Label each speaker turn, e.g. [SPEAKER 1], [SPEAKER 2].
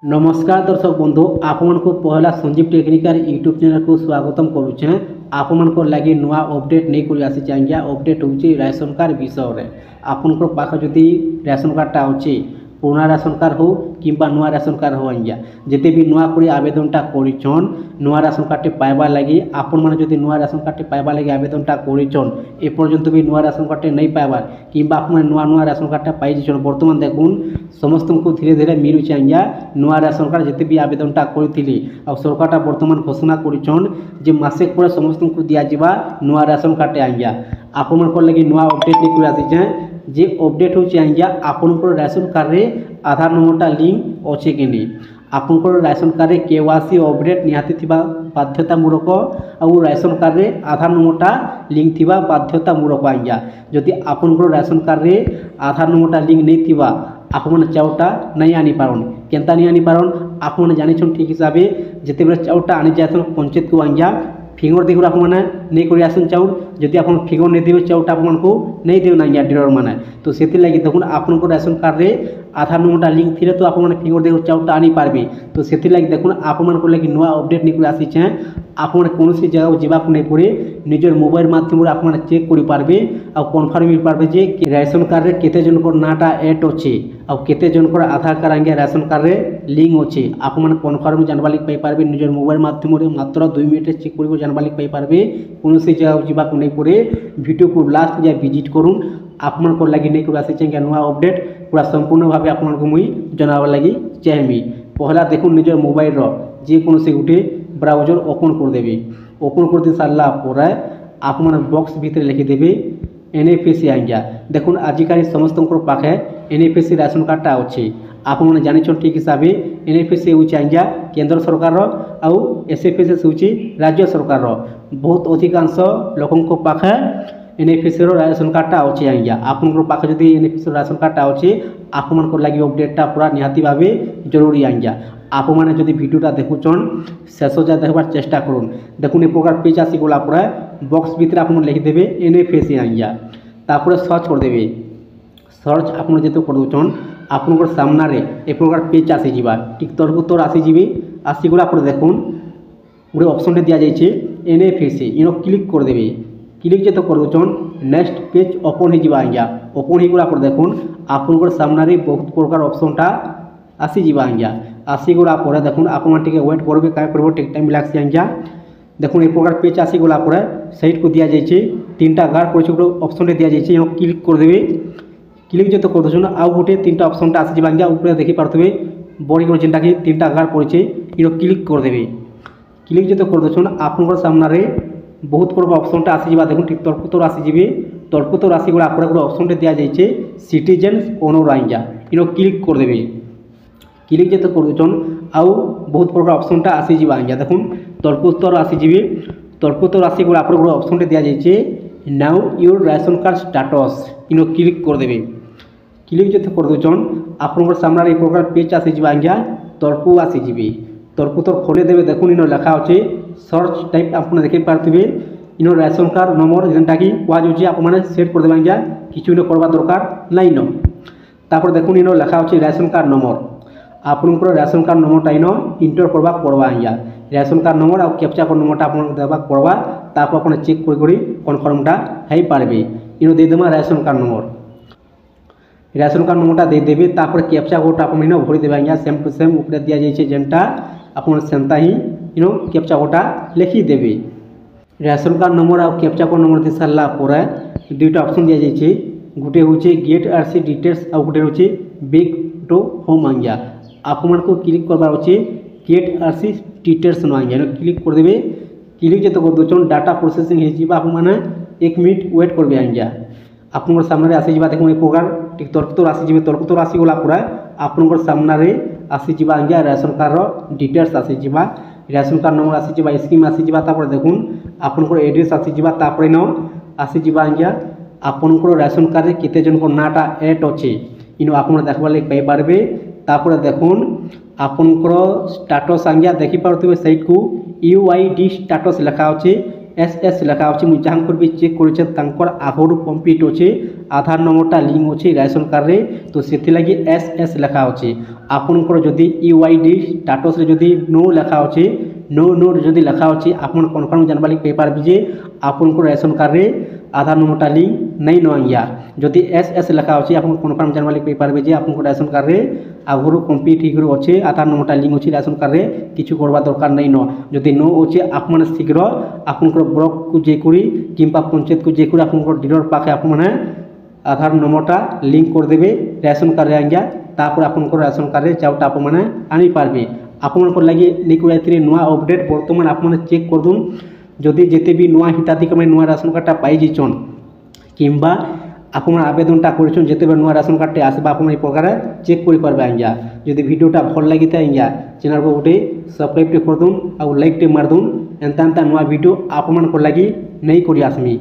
[SPEAKER 1] नमस्कार दर्शक बंधु आपण को पहला संजीव टेक्निकल यूट्यूब चैनल को स्वागतम करुचे। आपण को लगे नुआ अपडेट नहीं कर आसी चाहिए। अपडेट होची राशन कार्ड विषय रे। आपण को पाख जदि राशन कार्डटा अच्छी पुराना राशन कार्ड हो कि नुआ राशन कार्ड हो आज्ञा जिते भी नुआ कर आवेदनटा कर नुआ राशन कार्ड पाइबा लगी आपण मैंने जदि नुआ राशन कार्ड पाइबा लगी आवेदनटा कर एपर्यंत भी नुआ राशन कार्ड नहीं पाइबार कि नुआ नुआ राशन कार्डटा पाई बर्तमान देखुन समस्त को धीरे धीरे मिलूचे आज्ञा नुआ राशन कार्ड जिते भी आवेदनटा करी आ सरकार बर्तमान घोषणा कर मासे पर समस्त को दिज्वा नुआ राशन कार्ड आज्ञा आपण लगे नुआ अपडेट नहीं आसी जे अपडेट होची आज्ञा आपनकर राशन कार्ड रे आधार नंबरटा लिंक अच्छे कि नहीं आपनकर राशन कार्ड रे केवासी अपडेट निहाती थिबा बाध्यतामूलक आउ राशन कार्ड रे आधार नंबरटा लिंक थिबा बाध्यतामूलक आज्ञा जदि आपनकर राशन कार्ड रे आधार नंबरटा लिंक नहीं थिबा आपन चाउटा नहीं आनी पारन केनता नहीं आनी पारन आपन जानिछन ठीक हिसाब जेते बेले चाउटा आनी जायसन पंचायत को आज्ञा फिंगर देखो आप नहीं कर आसन चाउल जदि आप फिंगर नहीं देवे चाउल आप नहीं देवे ना डीलर मैंने तो से लगे देखुन आपन राशन कार्ड रे आधार नंबरटा लिंक थी तो आप फिंगर देखो चाउलटा आनी पारबे तो से लगे देखुन आपण लगे नुआ अपडेट नहीं कर आसीचे आपण कौन जगह जावाक नहीं पड़े निजर मोबाइल माध्यम आप चेक कर पारबे आ कन्फर्म मिल पारबे जे राशन कार्ड रे केते जनकर नाटा एड अच्छे आ केते जनकर आधार कार्ड आज्ञा राशन कार्ड रे लिंक अच्छे आप कन्फर्म जानवा लगे पाइपारे निजर मोबाइल माध्यम मात्र 2 मिनट चेक कर जानवा लगे पाइपारे कौन जगह जावाक नहीं पड़े वीडियो को लास्ट जाए विजिट करूँ आपन लगे नहीं कर आसी नुआ अपडेट पूरा संपूर्ण भाव आपको मुई जनावा लगी चाहमी पहला देखो निजर मोबाइल जेकोसी गोटे ब्राउजर ओपन करदेवी ओपन कर दे सारा पर आप बॉक्स भितर लिखिदेवे एनएफएसी आज्ञा देखुन आजिकल समस्त पाखे एनएफएसी राशन कार्डटा अच्छे आप जान ठीक हिसाब एनएफएसी हूँ आज्ञा केंद्र सरकार आउ एसएफएस हूँ राज्य सरकार बहुत अधिकांश लोकों पाखे एनएफएसी राशन कार्डटा अच्छे आज्ञा आपन पाखे जब एनएफएसी राशन कार्डटा अच्छे आप लगे अपडेटटा पूरा निहाती भाव जरूरी आज्ञा आप मैंने जब भिडियोटा देखुचन शेष जाए देखबार चेष्टा करूँ देखुन ए प्रकार पेज आसी गला बॉक्स भितर आप लिखिदेवे एनएफएसी आज्ञा तापर सर्च करदेवे सर्च आप जो कर दून आपन सामने ए प्रकार पेज आसीजा ठीक तर्क तर आसीजे आसीगला देखुन गोटे ऑप्शन दि जाइए एनएफएसी इन क्लिक करदेवे क्लिक जो कर दून नेक्स्ट पेज ओपन हो आज्ञा ओपन हो गला देखुन आपन सामने बहुत प्रकार ऑप्शनटा आसीजा आज्ञा आसीगला देखुन आप वेट करेंगे क्या कर ठीक टाइम लगे आज्ञा देखुन एक प्रकार पेज आसीगला साइड को दि जाइए 3टा गार कर ऑप्शन दि जाइए यहाँ क्लिक करदेवे क्लिक जो कर दून आउ गोटे 3टा ऑप्शनटा आसीजा आज्ञा ऊपर देखी पारे बड़ी कर जेनटा कि 3टा गार पड़े इन क्लिक करदेवे क्लिक जो कर दून आपन सामने बहुत प्रकार ऑप्शनटा आसीजा देखुन ठीक तर्क आसीजे तर्क तर आसीगला गोटे ऑप्शन दि जाइए सिटीजन ओनर आज्ञा इन क्लिक करदेवे क्लिक जो कर दून आउ बहुत प्रकार ऑप्शनटा आसीजा आज्ञा देखुन तर्कोत्तर आसीजे तर्कोत्तर आसीगला गोटे ऑप्शन दि जाइए now your ration card status in click करदेवे क्लिक जो कर दून आपन सामने एक प्रकार पेज आसीजा आज्ञा तर्क आसीजे तर्कोत्तर खोलेदेवे देखुन इन लिखा अच्छे सर्च टाइप आप देखी पारे इन राशन कार्ड नंबर जेनटा कि कहुच्छे आप सेट करदेवे आज्ञा किसी न करवा दरकार नाइन तापर देखुन इन लिखा अच्छे राशन कार्ड नंबर आपन राशन कार्ड नंबरटा इन इंटर करवा पड़वा आज्ञा राशन कार्ड नंबर और कैप्चा कोड नंबरटा आप देवा पड़वा तापर आप चेक कर कन्फर्मटा हो पारे इन देदेमा राशन कार्ड नंबरटा देदेवे तापर कैप्चा कोड आप भरीदेवे आज्ञा सेम टू सेम ऊपर दि जाइए जेनटा आप सेमता ही इन कैप्चा कोडटा लिखिदेवे राशन कार्ड नंबर और कैप्चा कोड नंबर दे सारा पर 2टा ऑप्शन दि जाइए गोटे हूँ गेट आरसी डिटेल्स और गोटे हूँ बैक टू होम आज्ञा आपन को क्लिक करवार अच्छे गेट आरसी डिटेल्स आज्ञा क्लिक करदेवे क्लिक जो कर दून डाटा प्रोसेसिंग आप 1 मिनट वेट करेंगे आज्ञा आपन सामने आसीजा देखो एक प्रकार ठीक तर्क आसीजे तर्क आसीगला आपन सामने आसीजा आज्ञा राशन कार्ड डिटेल्स आसीजा राशन कार्ड नंबर आसीजा स्कीम आसीजा देखुन आपन एड्रेस आसीजा इन आसीजा आज्ञा आपन राशन कार्ड केते जन नाटा एड अच्छे इन आप देखबार लगे पाइपारे तापर देखुन आपन स्टाटस आज्ञा देखी पारे साइड को यूआईडी स्टाटस लिखा अच्छे एस एस लिखा अच्छे मुझे जहाँ भी चेक कर आगुरी कम्प्लीट अच्छे आधार नंबरटा लिंक अच्छे राशन कार्ड रे तो से लगी एस एस लिखा अच्छे आपंकर जदि यूआईडी स्टाटस जदि नो लिखा अच्छे नो नो जदि लिखा अच्छे आप कन्फर्म जानवा लगे पारे जे आपंकर राशन कार्ड रे आधार नंबरटा लिंक नहीं न आज्ञा जदि एस एस लिखा अच्छे आप कन्फर्म जानवा लगे पारे जे आपको राशन कार्ड रे आगुरी कम्प्लीट हो अच्छे आधार नंबरटा लिंक अच्छे राशन कार्ड रे किछु करवा दरकार नहीं न जदि नो अच्छे आप शीघ्र आपंकर ब्लॉक को जेकुरी किंबा पंचायत को जेकुरी आपंकर डीलर पाखे आप आधार नंबरटा लिंक करदेवे राशन कार्ड आज्ञा तापर आपंकर राशन कार्ड रे चाउटा आप आनी पारबे आपंकर लगे लेकर नुआ अपडेट बर्तमान आप चेक कर दून जदि जिते भी नुआ हिताधिकारी में नुआ राशन कार्डटा पाई जीचन किंबा आप आवेदनटा कर जिते नुआ राशन कार्डटे आसबा आप प्रकार चेक कर पारे आज्ञा जदि भिडियोटा भल लगी था आज्ञा चैनल को गोटे सब्सक्राइब कर दून और लाइक टे मार दून एंता नुआ भिडियो आप लगी नहीं कर आसमी।